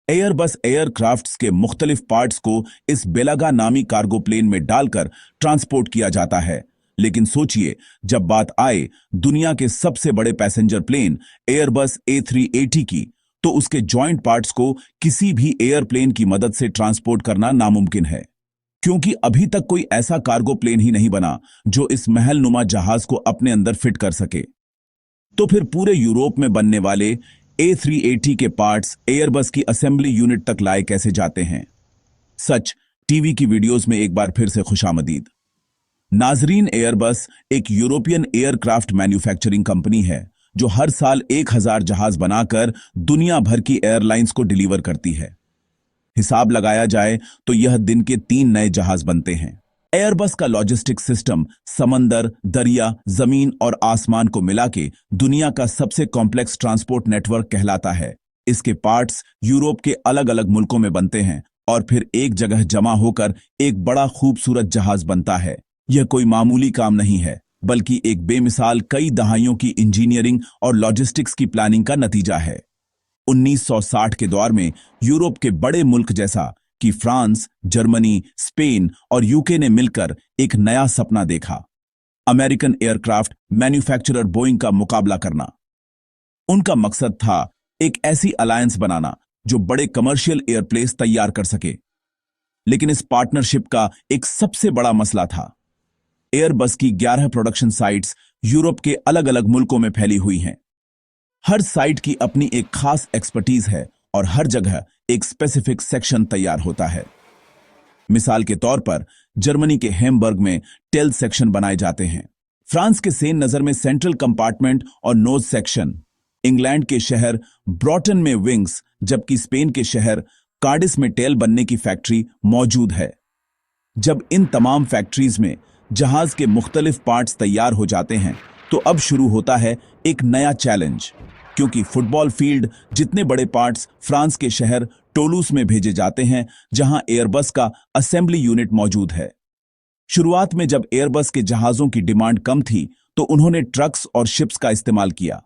Airbus aircrafts के मुख्तलिफ parts को इस बेलगा नामी कार्गो प्लेन में डालकर ट्रांसपोर्ट किया जाता है। लेकिन सोचिए, जब बात आए दुनिया के सबसे बड़े पैसेंजर प्लेन एयरबस A380 की, तो उसके जॉइंट पार्ट्स को किसी भी एयरप्लेन की मदद से ट्रांसपोर्ट करना नामुमकिन है, क्योंकि अभी तक कोई ऐसा कार्गो प्लेन ही नहीं बना जो इस महलनुमा जहाज को अपने अंदर फिट कर सके। तो फिर पूरे यूरोप में बनने वाले A380 के पार्ट्स एयरबस की असेंबली यूनिट तक लाए कैसे जाते हैं? सच टीवी की वीडियोस में एक बार फिर से खुशामदीद। नाजरीन, एयरबस एक यूरोपियन एयरक्राफ्ट मैन्युफैक्चरिंग कंपनी है जो हर साल 1000 जहाज बनाकर दुनिया भर की एयरलाइंस को डिलीवर करती है। हिसाब लगाया जाए तो यह दिन के 3 नए जहाज बनते हैं। एयरबस का लॉजिस्टिक सिस्टम समंदर, दरिया, जमीन और आसमान को मिला के दुनिया का सबसे कॉम्प्लेक्स ट्रांसपोर्ट नेटवर्क कहलाता है। इसके पार्ट्स यूरोप के अलग अलग मुल्कों में बनते हैं और फिर एक जगह जमा होकर एक बड़ा खूबसूरत जहाज बनता है। यह कोई मामूली काम नहीं है, बल्कि एक बेमिसाल कई दहाइयों की इंजीनियरिंग और लॉजिस्टिक्स की प्लानिंग का नतीजा है। 1960 के दौर में यूरोप के बड़े मुल्क जैसा कि फ्रांस, जर्मनी, स्पेन और यूके ने मिलकर एक नया सपना देखा, अमेरिकन एयरक्राफ्ट मैन्युफैक्चरर बोइंग का मुकाबला करना। उनका मकसद था एक ऐसी अलायंस बनाना जो बड़े कमर्शियल एयरप्लेस तैयार कर सके। लेकिन इस पार्टनरशिप का एक सबसे बड़ा मसला था। एयरबस की 11 प्रोडक्शन साइट्स यूरोप के अलग अलग मुल्कों में फैली हुई हैं। हर साइट की अपनी एक खास एक्सपर्टीज है और हर जगह एक स्पेसिफिक सेक्शन तैयार होता है। मिसाल के तौर पर जर्मनी के हैम्बर्ग में टेल सेक्शन बनाए जाते हैं, फ्रांस के सेन नजर में सेंट्रल कंपार्टमेंट और नोज सेक्शन, इंग्लैंड के शहर ब्रॉटन में विंग्स, जबकि स्पेन के शहर कार्डिस में टेल बनने की फैक्ट्री मौजूद है। जब इन तमाम फैक्ट्रीज में जहाज के मुख्तलिफ पार्ट्स तैयार हो जाते हैं तो अब शुरू होता है एक नया चैलेंज, क्योंकि फुटबॉल फील्ड जितने बड़े पार्ट्स फ्रांस के शहर टोलूस में भेजे जाते हैं, जहां एयरबस का असेंबली यूनिट मौजूद है। शुरुआत में जब एयरबस के जहाजों की डिमांड कम थी तो उन्होंने ट्रक्स और शिप्स का इस्तेमाल किया।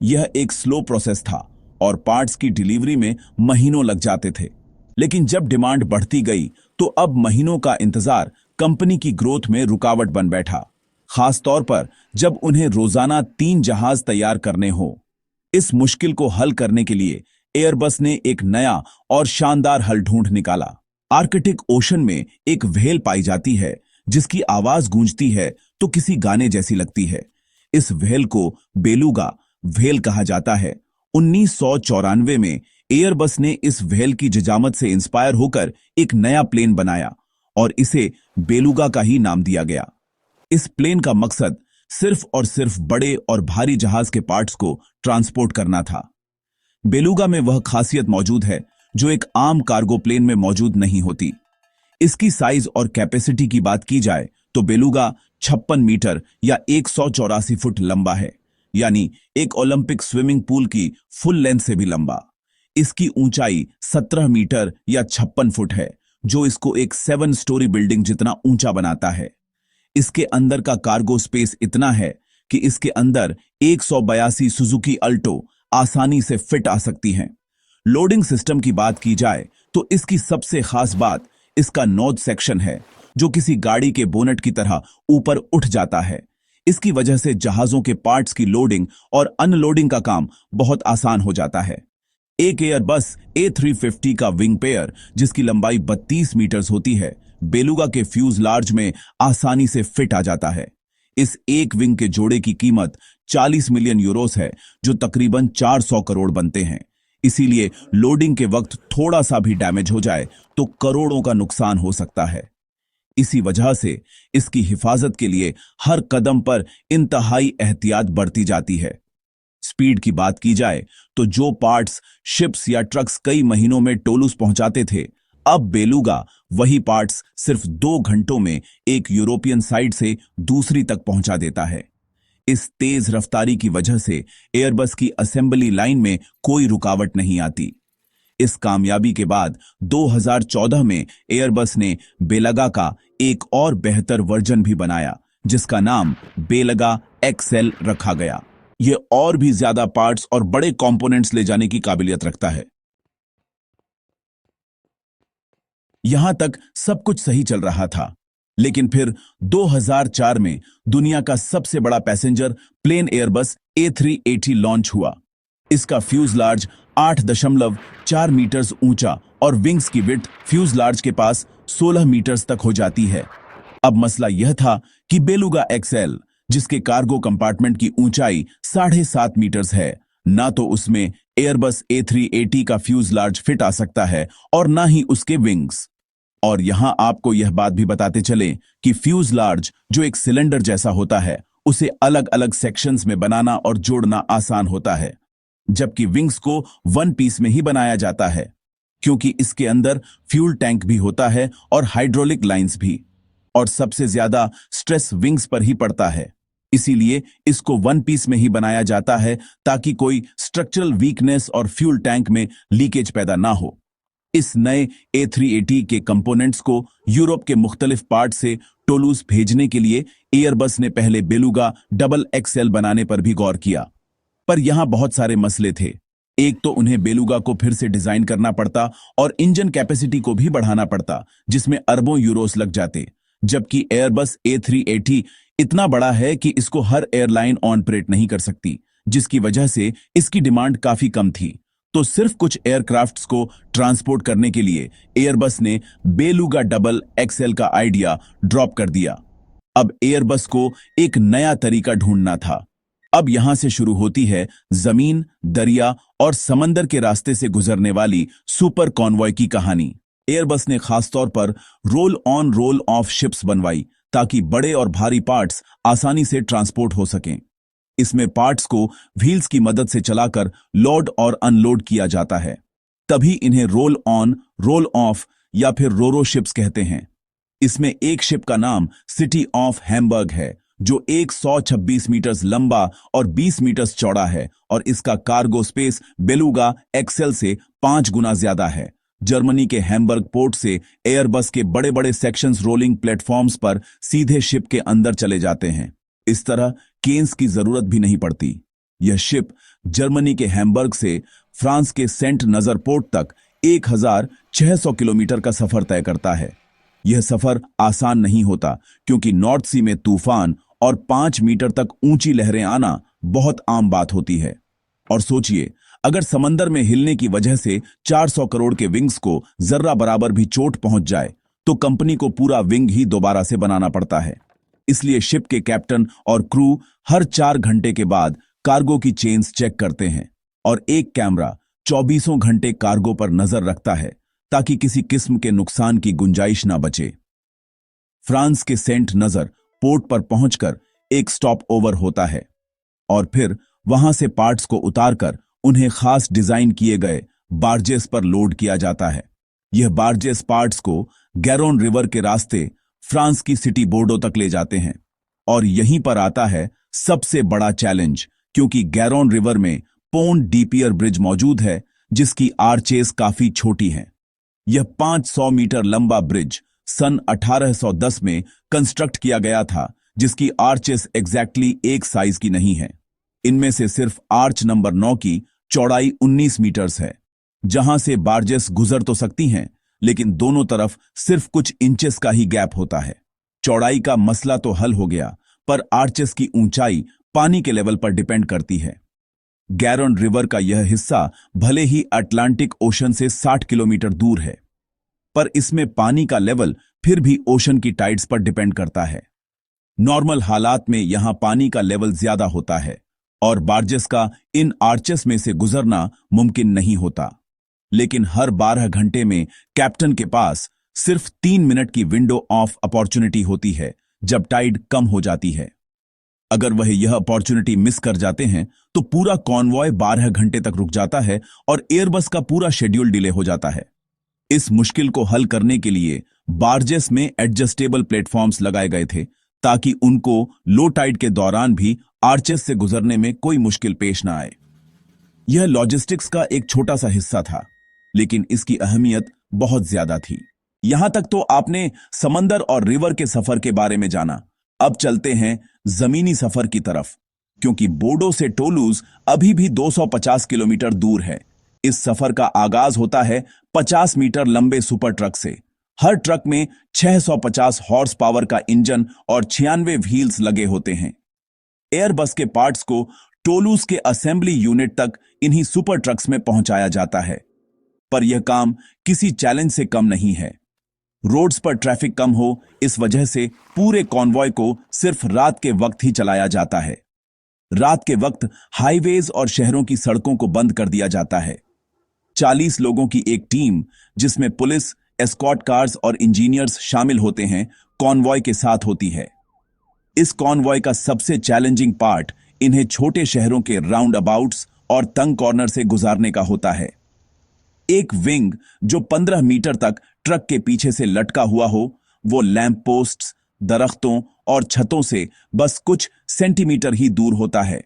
यह एक स्लो प्रोसेस था और पार्ट्स की डिलीवरी में महीनों लग जाते थे। लेकिन जब डिमांड बढ़ती गई तो अब महीनों का इंतजार कंपनी की ग्रोथ में रुकावट बन बैठा, खास तौर पर जब उन्हें रोजाना 3 जहाज तैयार करने हो। इस मुश्किल को हल करने के लिए एयरबस ने एक नया और शानदार हल ढूंढ निकाला। आर्कटिक ओशन में एक व्हेल पाई जाती है जिसकी आवाज गूंजती है तो किसी गाने जैसी लगती है। इस व्हेल को बेलुगा व्हेल कहा जाता है। 1994 में एयरबस ने इस व्हेल की जिजामत से इंस्पायर होकर एक नया प्लेन बनाया और इसे बेलुगा का ही नाम दिया गया। इस प्लेन का मकसद सिर्फ और सिर्फ बड़े और भारी जहाज के पार्ट्स को ट्रांसपोर्ट करना था। बेलुगा में वह खासियत मौजूद है जो एक आम कार्गो प्लेन में मौजूद नहीं होती। इसकी साइज और कैपेसिटी की बात की जाए तो बेलुगा 56 मीटर या 184 फुट लंबा है, यानी एक ओलंपिक स्विमिंग पूल की फुल लेंथ से भी लंबा। इसकी ऊंचाई 17 मीटर या 56 फुट है, जो इसको एक 7 स्टोरी बिल्डिंग जितना ऊंचा बनाता है। इसके अंदर का कार्गो स्पेस इतना है कि इसके अंदर 182 सुजुकी अल्टो आसानी से फिट आ सकती हैं। लोडिंग सिस्टम की बात की जाए तो इसकी सबसे खास बात इसका नोज सेक्शन है, जो किसी गाड़ी के बोनट की तरह ऊपर उठ जाता है। इसकी वजह से जहाजों के पार्ट्स की लोडिंग और अनलोडिंग का काम बहुत आसान हो जाता है। एक एयरबस A350 का विंग पेयर, जिसकी लंबाई 32 मीटर्स होती है, बेलुगा के फ्यूजलार्ज में आसानी से फिट आ जाता है। इस एक विंग के जोड़े की कीमत 40 मिलियन यूरोस है, जो तकरीबन 400 करोड़ बनते हैं। इसीलिए लोडिंग के वक्त थोड़ा सा भी डैमेज हो जाए तो करोड़ों का नुकसान हो सकता है। इसी वजह से इसकी हिफाजत के लिए हर कदम पर इंतहाई एहतियात बरती जाती है। स्पीड की बात की जाए तो जो पार्ट्स शिप्स या ट्रक्स कई महीनों में टोलूस पहुंचाते थे, अब बेलुगा वही पार्ट्स सिर्फ 2 घंटों में एक यूरोपियन साइट से दूसरी तक पहुंचा देता है। इस तेज रफ्तारी की वजह से एयरबस की असेंबली लाइन में कोई रुकावट नहीं आती। इस कामयाबी के बाद 2014 में एयरबस ने बेलगा का एक और बेहतर वर्जन भी बनाया, जिसका नाम बेलगा XL रखा गया। यह और भी ज्यादा पार्ट्स और बड़े कंपोनेंट्स ले जाने की काबिलियत रखता है। यहां तक सब कुछ सही चल रहा था। लेकिन फिर 2004 में दुनिया का सबसे बड़ा passenger plane Airbus A380 launch हुआ। इसका फ्यूजलार्ज 8.4 मीटर्स ऊंचा और विंग्स की विड्थ फ्यूजलार्ज के पास 16 मीटर्स तक हो जाती है। अब मसला यह था कि बेलुगा एक्सएल, जिसके कार्गो कंपार्टमेंट की ऊंचाई 7.5 मीटर्स है, ना तो उसमें एयरबस A380 का फ्यूजलार्ज फिट आ सकता है और ना ही उसके विंग्स। और यहां आपको यह बात भी बताते चले कि फ्यूजलार्ज, जो एक सिलेंडर जैसा होता है, उसे अलग अलग सेक्शंस में बनाना और जोड़ना आसान होता है, जबकि विंग्स को वन पीस में ही बनाया जाता है, क्योंकि इसके अंदर फ्यूल टैंक भी होता है और हाइड्रोलिक लाइंस भी। और सबसे ज्यादा स्ट्रेस विंग्स पर ही पड़ता है, इसीलिए इसको वन पीस में ही बनाया जाता है ताकि कोई स्ट्रक्चरल वीकनेस और फ्यूल टैंक में लीकेज पैदा ना हो। इस नए A380 के कंपोनेंट्स को यूरोप के मुख्तलिफ पार्ट से टोलूज भेजने के लिए एयरबस ने पहले बेलुगा XXL बनाने पर भी गौर किया, पर यहां बहुत सारे मसले थे। एक तो उन्हें बेलुगा को फिर से डिजाइन करना पड़ता और इंजन कैपेसिटी को भी बढ़ाना पड़ता, जिसमें अरबों यूरोस लग जाते, जबकि एयरबस A380 इतना बड़ा है कि इसको हर एयरलाइन ऑपरेट नहीं कर सकती, जिसकी वजह से इसकी डिमांड काफी कम थी। तो सिर्फ कुछ एयरक्राफ्ट्स को ट्रांसपोर्ट करने के लिए एयरबस ने बेलुगा XXL का आइडिया ड्रॉप कर दिया। अब एयरबस को एक नया तरीका ढूंढना था। अब यहां से शुरू होती है जमीन, दरिया और समंदर के रास्ते से गुजरने वाली सुपर कॉन्वॉय की कहानी। एयरबस ने खासतौर पर roll on roll of ships बनवाई ताकि बड़े और भारी पार्ट्स आसानी से ट्रांसपोर्ट हो सकें। इसमें पार्ट्स को व्हील्स की मदद से चलाकर लोड और अनलोड किया जाता है, तभी इन्हें रोल ऑन रोल ऑफ या फिर रोरो शिप्स कहते हैं। इसमें एक शिप का नाम सिटी ऑफ हैम्बर्ग है, जो 126 मीटर्स लंबा और 20 मीटर्स चौड़ा है, और इसका कार्गो स्पेस बेलुगा एक्सेल से 5 गुना ज्यादा है। जर्मनी के हैम्बर्ग पोर्ट से एयरबस के बड़े बड़े सेक्शंस रोलिंग प्लेटफॉर्म्स पर सीधे शिप के अंदर चले जाते हैं। इस तरह केन्स की जरूरत भी नहीं पड़ती। यह शिप जर्मनी के हैम्बर्ग से फ्रांस के सेंट नजर पोर्ट तक 1600 किलोमीटर का सफर तय करता है। यह सफर आसान नहीं होता, क्योंकि नॉर्थ सी में तूफान और 5 मीटर तक ऊंची लहरें आना बहुत आम बात होती है। और सोचिए, अगर समंदर में हिलने की वजह से 400 करोड़ के विंग्स को जर्रा बराबर भी चोट पहुंच जाए, तो कंपनी को पूरा विंग ही दोबारा से बनाना पड़ता है। इसलिए शिप के कैप्टन और क्रू हर 4 घंटे के बाद कार्गो की चेन्स चेक करते हैं, और एक कैमरा 24 घंटे कार्गो पर नजर रखता है ताकि किसी किस्म के नुकसान की गुंजाइश ना बचे। फ्रांस के सेंट नजर पोर्ट पर पहुंचकर एक स्टॉप ओवर होता है, और फिर वहां से पार्ट्स को उतारकर उन्हें खास डिजाइन किए गए बार्जेस पर लोड किया जाता है। यह बार्जेस पार्ट्स को गैरोन रिवर के रास्ते फ्रांस की सिटी बोर्डो तक ले जाते हैं। और यहीं पर आता है सबसे बड़ा चैलेंज, क्योंकि गैरोन रिवर में पोंट डीपियर ब्रिज मौजूद है, जिसकी आर्चेस काफी छोटी हैं। यह 500 मीटर लंबा ब्रिज सन 1810 में कंस्ट्रक्ट किया गया था, जिसकी आर्चेस एग्जैक्टली एक साइज की नहीं है। इनमें से सिर्फ आर्च नंबर 9 की चौड़ाई 19 मीटर्स है, जहां से बार्जेस गुजर तो सकती हैं, लेकिन दोनों तरफ सिर्फ कुछ इंचेस का ही गैप होता है। चौड़ाई का मसला तो हल हो गया, पर आर्चेस की ऊंचाई पानी के लेवल पर डिपेंड करती है। गैरोन रिवर का यह हिस्सा भले ही अटलांटिक ओशन से 60 किलोमीटर दूर है, पर इसमें पानी का लेवल फिर भी ओशन की टाइड्स पर डिपेंड करता है। नॉर्मल हालात में यहां पानी का लेवल ज्यादा होता है, और बार्जेस का इन आर्चेस में से गुजरना मुमकिन नहीं होता। लेकिन हर 12 घंटे में कैप्टन के पास सिर्फ 3 मिनट की विंडो ऑफ अपॉर्चुनिटी होती है, जब टाइड कम हो जाती है। अगर वह यह अपॉर्चुनिटी मिस कर जाते हैं, तो पूरा कॉन्वॉय 12 घंटे तक रुक जाता है और एयरबस का पूरा शेड्यूल डिले हो जाता है। इस मुश्किल को हल करने के लिए बार्जेस में एडजस्टेबल प्लेटफॉर्म्स लगाए गए थे, ताकि उनको लो टाइड के दौरान भी आर्चेस से गुजरने में कोई मुश्किल पेश ना आए। यह लॉजिस्टिक्स का एक छोटा सा हिस्सा था, लेकिन इसकी अहमियत बहुत ज्यादा थी। यहां तक तो आपने समंदर और रिवर के सफर के बारे में जाना। अब चलते हैं जमीनी सफर की तरफ, क्योंकि बोर्डो से टोलूज अभी भी 250 किलोमीटर दूर है। इस सफर का आगाज होता है 50 मीटर लंबे सुपर ट्रक से। हर ट्रक में 650 हॉर्स पावर का इंजन और 96 व्हील्स लगे होते हैं। एयरबस के पार्ट्स को टोलूस के असेंबली यूनिट तक इन्हीं सुपर ट्रक्स में पहुंचाया जाता है। पर यह काम किसी चैलेंज से कम नहीं है। रोड्स पर ट्रैफिक कम हो, इस वजह से पूरे कॉन्वॉय को सिर्फ रात के वक्त ही चलाया जाता है। रात के वक्त हाईवेज और शहरों की सड़कों को बंद कर दिया जाता है। 40 लोगों की एक टीम, जिसमें पुलिस, एस्कॉर्ट कार्स और इंजीनियर्स शामिल होते हैं, कॉन्वॉय के साथ होती है। इस कॉन्वॉय का सबसे चैलेंजिंग पार्ट इन्हें छोटे शहरों के राउंड अबाउट्स और तंग कॉर्नर से गुजारने का होता है। एक विंग जो 15 मीटर तक ट्रक के पीछे से लटका हुआ हो, वो लैंप पोस्ट्स, दरख्तों और छतों से बस कुछ सेंटीमीटर ही दूर होता है।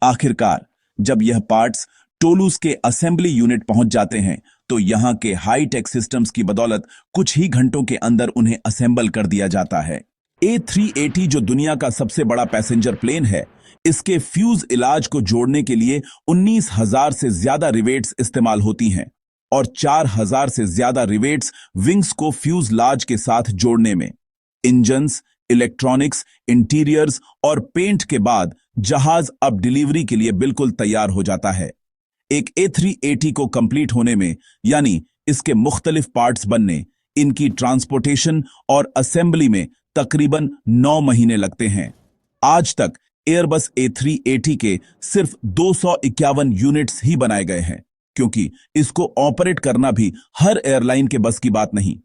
आखिरकार जब यह पार्ट्स टोलूस के असेंबली यूनिट पहुंच जाते हैं, तो यहां के हाई टेक सिस्टम्स की बदौलत कुछ ही घंटों के अंदर उन्हें असेंबल कर दिया जाता है। A380 जो दुनिया का सबसे बड़ा पैसेंजर प्लेन है, इसके फ्यूज इलाज को जोड़ने के लिए 19,000 से ज्यादा रिवेट्स इस्तेमाल होती हैं और 4,000 से ज्यादा रिवेट्स विंग्स को फ्यूज लाज के साथ जोड़ने में। इंजन्स, इलेक्ट्रॉनिक्स, इंटीरियर्स और पेंट के बाद जहाज अब डिलीवरी के लिए बिल्कुल तैयार हो जाता है। एक A380 को कंप्लीट होने में, यानी इसके मुख्तलिफ पार्ट्स बनने, इनकी ट्रांसपोर्टेशन और असेंबली में तकरीबन 9 महीने लगते हैं। आज तक एयरबस A380 के सिर्फ 251 यूनिट्स ही बनाए गए हैं, क्योंकि इसको ऑपरेट करना भी हर एयरलाइन के बस की बात नहीं।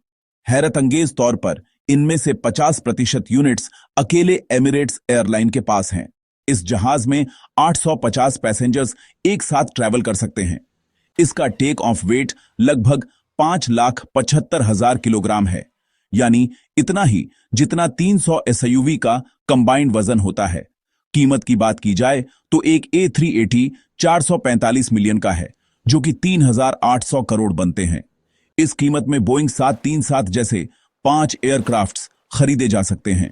हैरत अंगेज तौर पर इनमें से 50% यूनिट्स अकेले एमिरेट्स एयरलाइन के पास हैं। इस जहाज में 850 पैसेंजर्स एक साथ ट्रैवल कर सकते हैं। इसका टेक ऑफ वेट लगभग 5,75,000 किलोग्राम है, यानी इतना ही जितना 300 SUV का कंबाइंड वजन होता है। कीमत की बात की जाए तो एक A380 445 मिलियन का है, जो कि 3,800 करोड़ बनते हैं। इस कीमत में बोइंग 737 जैसे 5 एयरक्राफ्ट्स खरीदे जा सकते हैं।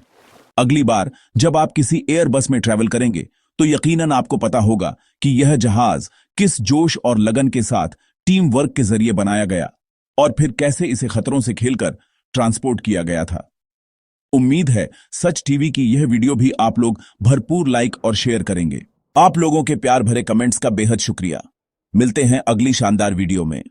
अगली बार जब आप किसी एयरबस में ट्रैवल करेंगे, तो यकीनन आपको पता होगा कि यह जहाज किस जोश और लगन के साथ टीम वर्क के जरिए बनाया गया और फिर कैसे इसे खतरों से खेलकर ट्रांसपोर्ट किया गया था। उम्मीद है सच टीवी की यह वीडियो भी आप लोग भरपूर लाइक और शेयर करेंगे। आप लोगों के प्यार भरे कमेंट्स का बेहद शुक्रिया। मिलते हैं अगली शानदार वीडियो में।